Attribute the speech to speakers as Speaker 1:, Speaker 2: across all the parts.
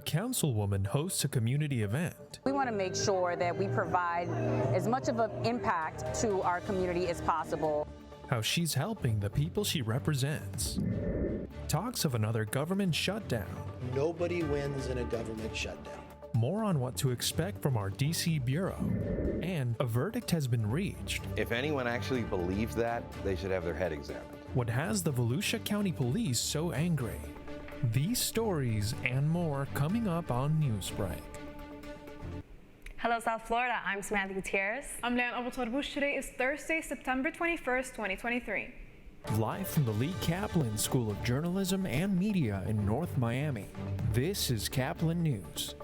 Speaker 1: councilwoman hosts a community event.
Speaker 2: We want to make sure that we provide as much of an impact to our community as possible.
Speaker 1: How she's helping the people she represents. Talks of another government shutdown.
Speaker 3: Nobody wins in a government shutdown.
Speaker 1: More on what to expect from our DC bureau. And a verdict has been reached.
Speaker 4: If anyone actually believes that, they should have their head examined.
Speaker 1: What has the Volusia County Police so angry? These stories and more coming up on Newsbreak.
Speaker 5: Hello, South Florida. I'm Samantha Gutierrez.
Speaker 6: I'm Leanne Abeltarbush. Today is Thursday, September 21st, 2023.
Speaker 1: Live from the Lee Caplin School of Journalism and Media in North Miami, this is Caplin News.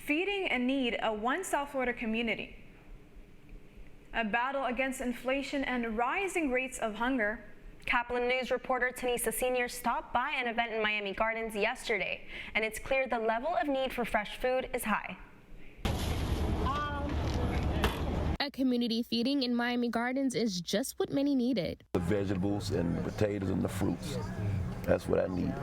Speaker 6: Feeding a need of one South Florida community. A battle against inflation and rising rates of hunger.
Speaker 5: Caplin News reporter Tanisa Sr. stopped by an event in Miami Gardens yesterday, and it's clear the level of need for fresh food is high.
Speaker 7: A community feeding in Miami Gardens is just what many needed.
Speaker 8: The vegetables and the potatoes and the fruits, that's what I need,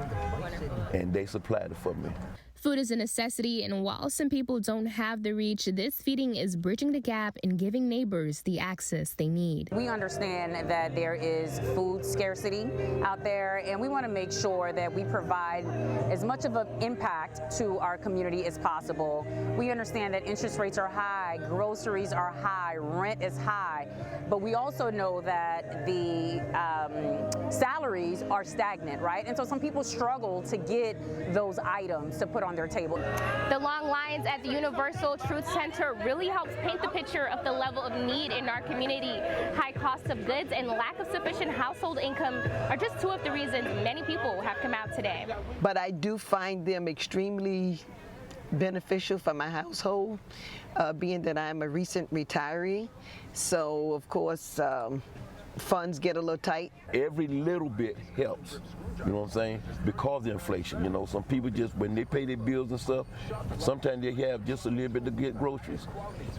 Speaker 8: and they supplied it for me.
Speaker 7: Food is a necessity, and while some people don't have the reach, this feeding is bridging the gap and giving neighbors the access they need.
Speaker 2: We understand that there is food scarcity out there, and we want to make sure that we provide as much of an impact to our community as possible. We understand that interest rates are high, groceries are high, rent is high, but we also know that the salaries are stagnant, right? And so some people struggle to get those items to put on their table.
Speaker 7: The long lines at the Universal Truth Center really helps paint the picture of the level of need in our community. High costs of goods and lack of sufficient household income are just two of the reasons many people have come out today.
Speaker 9: But I do find them extremely beneficial for my household, being that I'm a recent retiree. So, of course, funds get a little tight.
Speaker 8: Every little bit helps, you know what I'm saying? Because of the inflation, you know, some people just, when they pay their bills and stuff, sometimes they have just a little bit to get groceries.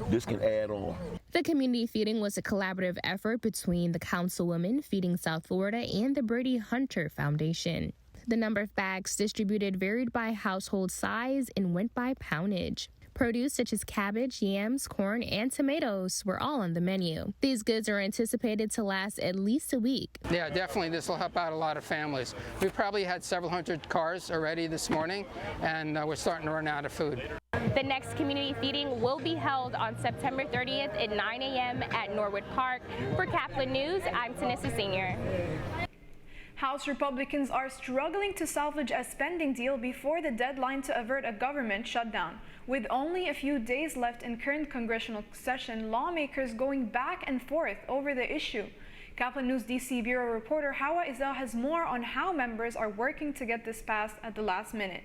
Speaker 8: This can add on.
Speaker 7: The community feeding was a collaborative effort between the Councilwoman Feeding South Florida and the Brady Hunter Foundation. The number of bags distributed varied by household size and went by poundage. Produce such as cabbage, yams, corn, and tomatoes were all on the menu. These goods are anticipated to last at least a week.
Speaker 10: Yeah, definitely this will help out a lot of families. We've probably had several hundred cars already this morning, and we're starting to run out of food.
Speaker 7: The next community feeding will be held on September 30th at 9 a.m. at Norwood Park. For Caplin News, I'm Tanissa Sr.
Speaker 6: House Republicans are struggling to salvage a spending deal before the deadline to avert a government shutdown. With only a few days left in current congressional session, lawmakers going back and forth over the issue. Caplin News DC Bureau reporter Hawa Izel has more on how members are working to get this passed at the last minute.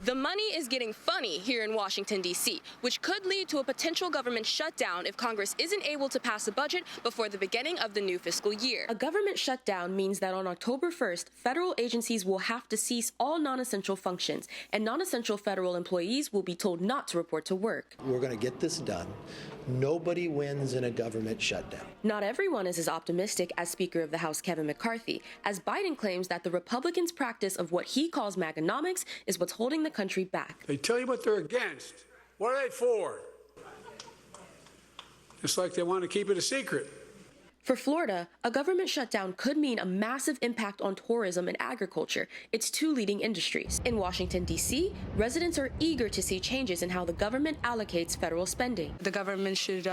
Speaker 11: The money is getting funny here in Washington, D.C., which could lead to a potential government shutdown if Congress isn't able to pass a budget before the beginning of the new fiscal year. A government shutdown means that on October 1st, federal agencies will have to cease all non-essential functions, and non-essential federal employees will be told not to report to work.
Speaker 3: We're going to get this done. Nobody wins in a government shutdown.
Speaker 11: Not everyone is as optimistic as Speaker of the House Kevin McCarthy, as Biden claims that the Republicans' practice of what he calls Maganomics is what's holding the country back.
Speaker 12: They tell you what they're against. What are they for? It's like they want to keep it a secret.
Speaker 11: For Florida, a government shutdown could mean a massive impact on tourism and agriculture, its two leading industries. In Washington, D.C., residents are eager to see changes in how the government allocates federal spending.
Speaker 13: The government should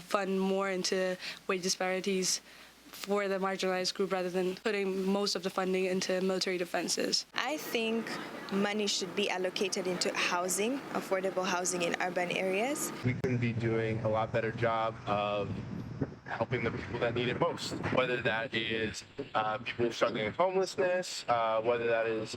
Speaker 13: fund more into wage disparities for the marginalized group rather than putting most of the funding into military defenses.
Speaker 14: I think money should be allocated into housing, affordable housing in urban areas.
Speaker 15: We can be doing a lot better job of helping the people that need it most, whether that is people struggling with homelessness, whether that is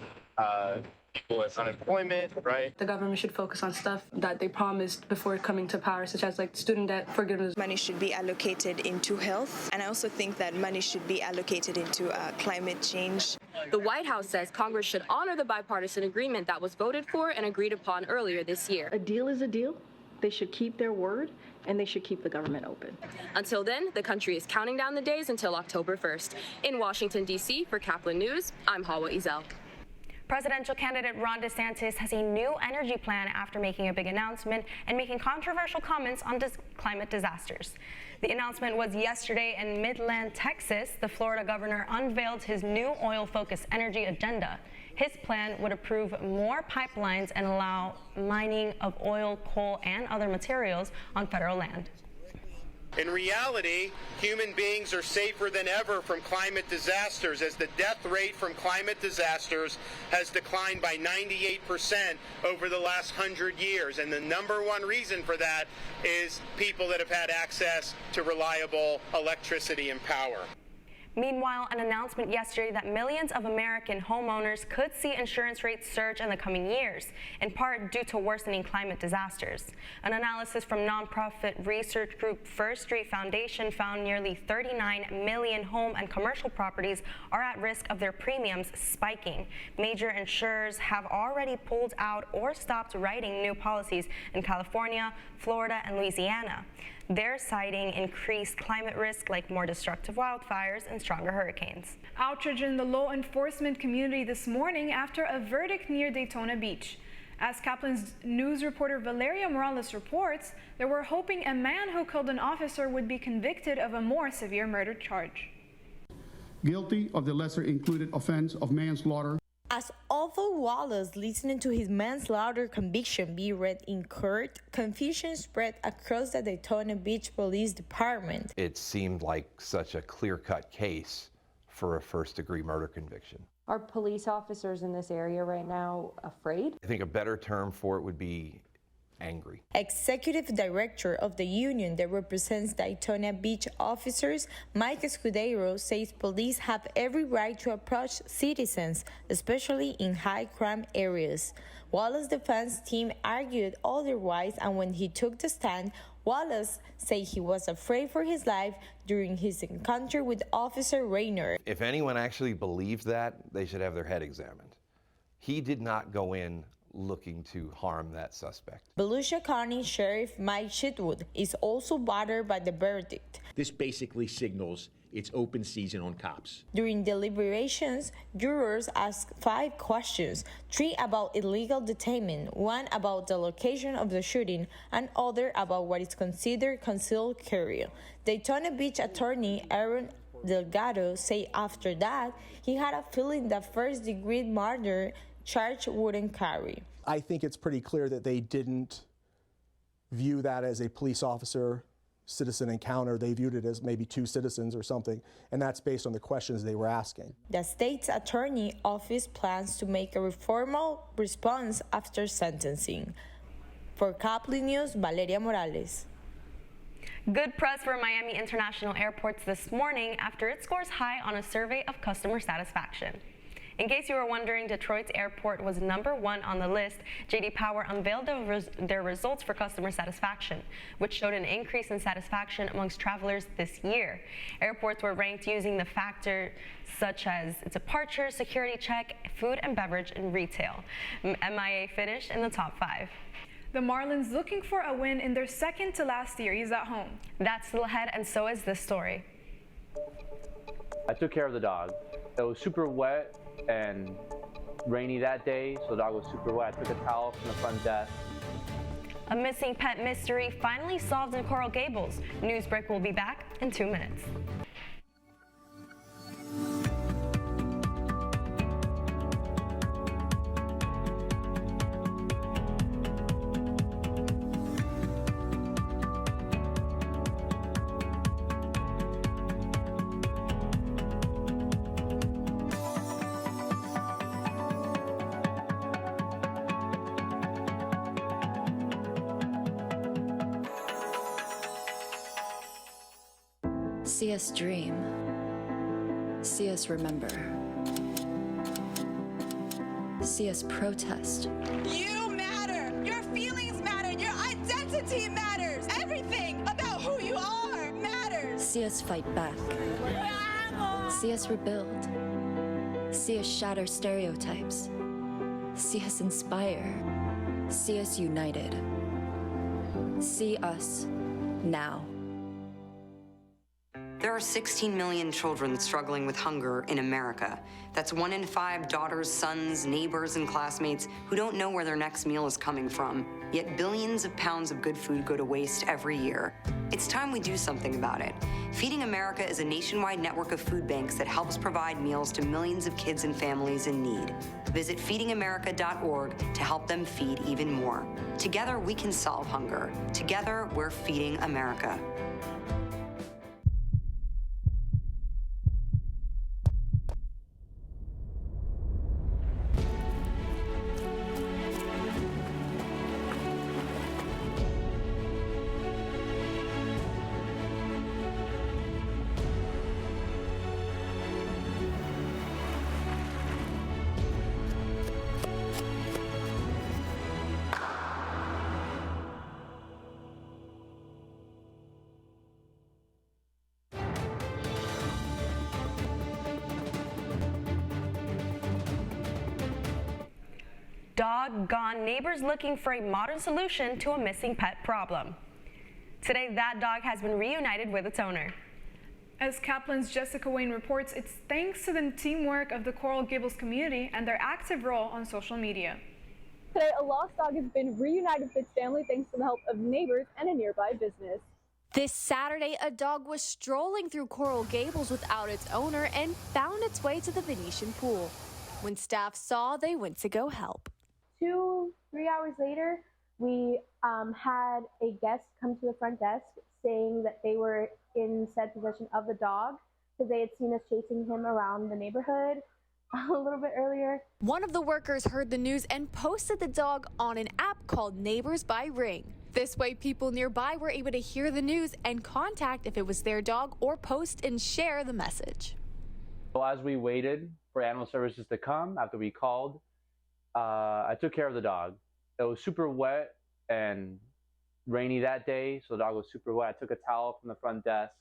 Speaker 15: people with unemployment, right?
Speaker 13: The government should focus on stuff that they promised before coming to power, such as like student debt forgiveness.
Speaker 14: Money should be allocated into health, and I also think that money should be allocated into climate change.
Speaker 11: The White House says Congress should honor the bipartisan agreement that was voted for and agreed upon earlier this year.
Speaker 16: A deal is a deal. They should keep their word, and they should keep the government open.
Speaker 11: Until then, the country is counting down the days until October 1st. In Washington, D.C., for Caplin News, I'm Hawa Izel.
Speaker 5: Presidential candidate Ron DeSantis has a new energy plan after making a big announcement and making controversial comments on climate disasters. The announcement was yesterday in Midland, Texas. The Florida governor unveiled his new oil-focused energy agenda. His plan would approve more pipelines and allow mining of oil, coal, and other materials on federal land.
Speaker 17: In reality, human beings are safer than ever from climate disasters, as the death rate from climate disasters has declined by 98% over the last 100 years. And the number one reason for that is people that have had access to reliable electricity and power.
Speaker 5: Meanwhile, an announcement yesterday that millions of American homeowners could see insurance rates surge in the coming years, in part due to worsening climate disasters. An analysis from nonprofit research group First Street Foundation found nearly 39 million home and commercial properties are at risk of their premiums spiking. Major insurers have already pulled out or stopped writing new policies in California, Florida, and Louisiana. They're citing increased climate risk like more destructive wildfires and stronger hurricanes.
Speaker 6: Outrage in the law enforcement community this morning after a verdict near Daytona Beach. As Caplin's news reporter Valeria Morales reports, they were hoping a man who killed an officer would be convicted of a more severe murder charge.
Speaker 18: Guilty of the lesser included offense of manslaughter.
Speaker 19: As although Wallace listening to his manslaughter conviction be read in court, confusion spread across the Daytona Beach Police Department.
Speaker 4: It seemed like such a clear-cut case for a first-degree murder conviction.
Speaker 20: Are police officers in this area right now afraid?
Speaker 4: I think a better term for it would be angry.
Speaker 19: Executive Director of the union that represents Daytona Beach officers, Mike Escudero, says police have every right to approach citizens, especially in high-crime areas. Wallace's defense team argued otherwise, and when he took the stand, Wallace said he was afraid for his life during his encounter with Officer Raynor.
Speaker 4: If anyone actually believes that, they should have their head examined. He did not go in looking to harm that suspect. Volusia
Speaker 19: County Sheriff Mike Shitwood is also bothered by the verdict.
Speaker 21: This basically signals it's open season on cops.
Speaker 19: During deliberations, jurors asked 5 questions, 3 about illegal detainment, 1 about the location of the shooting, and other about what is considered concealed carry. Daytona Beach attorney Aaron Delgado said after that, he had a feeling that first-degree murder charge wouldn't carry.
Speaker 22: I think it's pretty clear that they didn't view that as a police officer citizen encounter. They viewed it as maybe 2 citizens or something, and that's based on the questions they were asking.
Speaker 19: The state's attorney office plans to make a formal response after sentencing. For Caplin News, Valeria Morales.
Speaker 5: Good press for Miami International Airports this morning after it scores high on a survey of customer satisfaction. In case you were wondering, Detroit's airport was #1 on the list. J.D. Power unveiled their results for customer satisfaction, which showed an increase in satisfaction amongst travelers this year. Airports were ranked using the factors such as departure, security check, food and beverage, and retail. MIA finished in the top 5.
Speaker 6: The Marlins looking for a win in their second to last series at home.
Speaker 5: That's still ahead, and so is this story.
Speaker 23: I took care of the dog. It was super wet and rainy that day, so the dog was super wet. I took a towel from the front desk.
Speaker 5: A missing pet mystery finally solved in Coral Gables. Newsbreak will be back in 2 minutes.
Speaker 24: See us dream. See us remember. See us protest.
Speaker 25: You matter. Your feelings matter. Your identity matters. Everything about who you are matters.
Speaker 24: See us fight back. See us rebuild. See us shatter stereotypes. See us inspire. See us united. See us now.
Speaker 26: There
Speaker 1: are 16 million children struggling with hunger in America. That's 1 in 5 daughters, sons, neighbors, and classmates who don't know where their next meal is coming from. Yet billions of pounds of good food go to waste every year. It's time we do something about it. Feeding America is a nationwide network of food banks that helps provide meals to millions of kids and families in need. Visit feedingamerica.org to help them feed even more. Together, we can solve hunger. Together, we're feeding America.
Speaker 5: Dog gone, neighbors looking for a modern solution to a missing pet problem. Today, that dog has been reunited with its owner.
Speaker 6: As Caplin's Jessica Wayne reports, it's thanks to the teamwork of the Coral Gables community and their active role on social media.
Speaker 2: Today, a lost dog has been reunited with its family thanks to the help of neighbors and a nearby business.
Speaker 8: This Saturday, a dog was strolling through Coral Gables without its owner and found its way to the Venetian pool. When staff saw, they went to go help.
Speaker 2: 2-3 hours later, we had a guest come to the front desk saying that they were in said possession of the dog because they had seen us chasing him around the neighborhood a little bit earlier.
Speaker 8: One of the workers heard the news and posted the dog on an app called Neighbors by Ring. This way, people nearby were able to hear the news and contact if it was their dog or post and share the message.
Speaker 23: So as we waited for animal services to come, after we called, I took care of the dog. It was super wet and rainy that day, so the dog was super wet. I took a towel from the front desk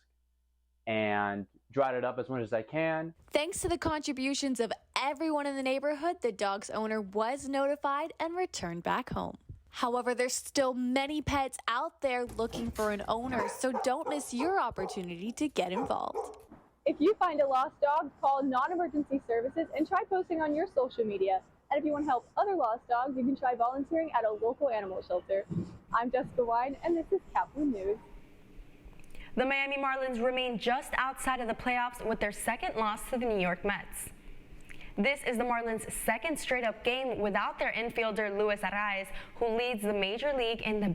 Speaker 23: and dried it up as much as I can.
Speaker 8: Thanks to the contributions of everyone in the neighborhood, the dog's owner was notified and returned back home. However, there's still many pets out there looking for an owner, so don't miss your opportunity to get involved.
Speaker 2: If you find a lost dog, call non-emergency services and try posting on your social media. And if you want to help other lost dogs, you can try volunteering at a local animal shelter. I'm Jessica Wine, and this is Caplin News.
Speaker 5: The Miami Marlins remain just outside of the playoffs with their second loss to the New York Mets. This is the Marlins' second straight-up game without their infielder Luis Arraez, who leads the major league in the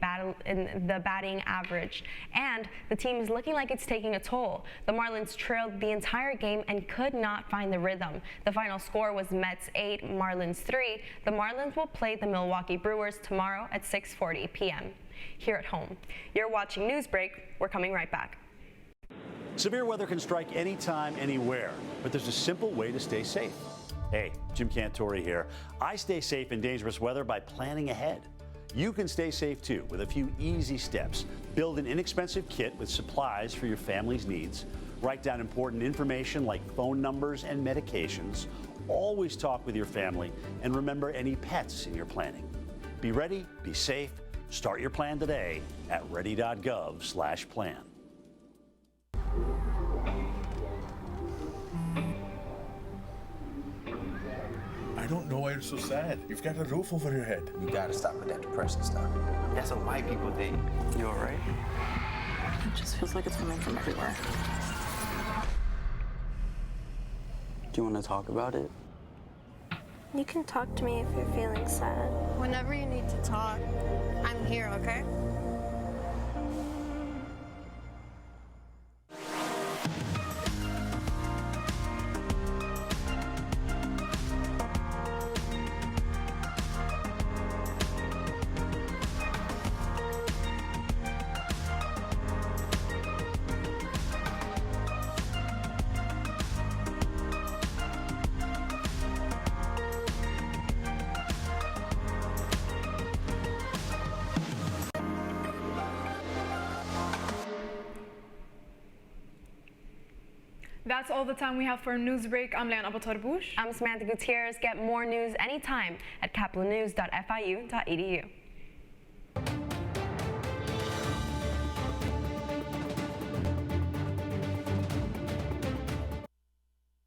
Speaker 5: batting average. And the team is looking like it's taking a toll. The Marlins trailed the entire game and could not find the rhythm. The final score was Mets 8, Marlins 3. The Marlins will play the Milwaukee Brewers tomorrow at 6:40 p.m. here at home. You're watching Newsbreak. We're coming right back.
Speaker 9: Severe weather can strike anytime, anywhere, but there's a simple way to stay safe. Hey, Jim Cantore here. I stay safe in dangerous weather by planning ahead. You can stay safe too with a few easy steps. Build an inexpensive kit with supplies for your family's needs. Write down important information like phone numbers and medications. Always talk with your family and remember any pets in your planning. Be ready, be safe. Start your plan today at ready.gov/plan.
Speaker 10: I don't know why you're so sad. You've got a roof over your head.
Speaker 26: You gotta stop with that depressing stuff. That's what white people think. You all right?
Speaker 27: It just feels like it's coming from everywhere.
Speaker 26: Do you want to talk about it?
Speaker 28: You can talk to me if you're feeling sad.
Speaker 27: Whenever you need to talk, I'm here, okay?
Speaker 6: That's all the time we have for Newsbreak. I'm Leanne Abatarbush.
Speaker 5: I'm Samantha Gutierrez. Get more news anytime at caplinnews.fiu.edu.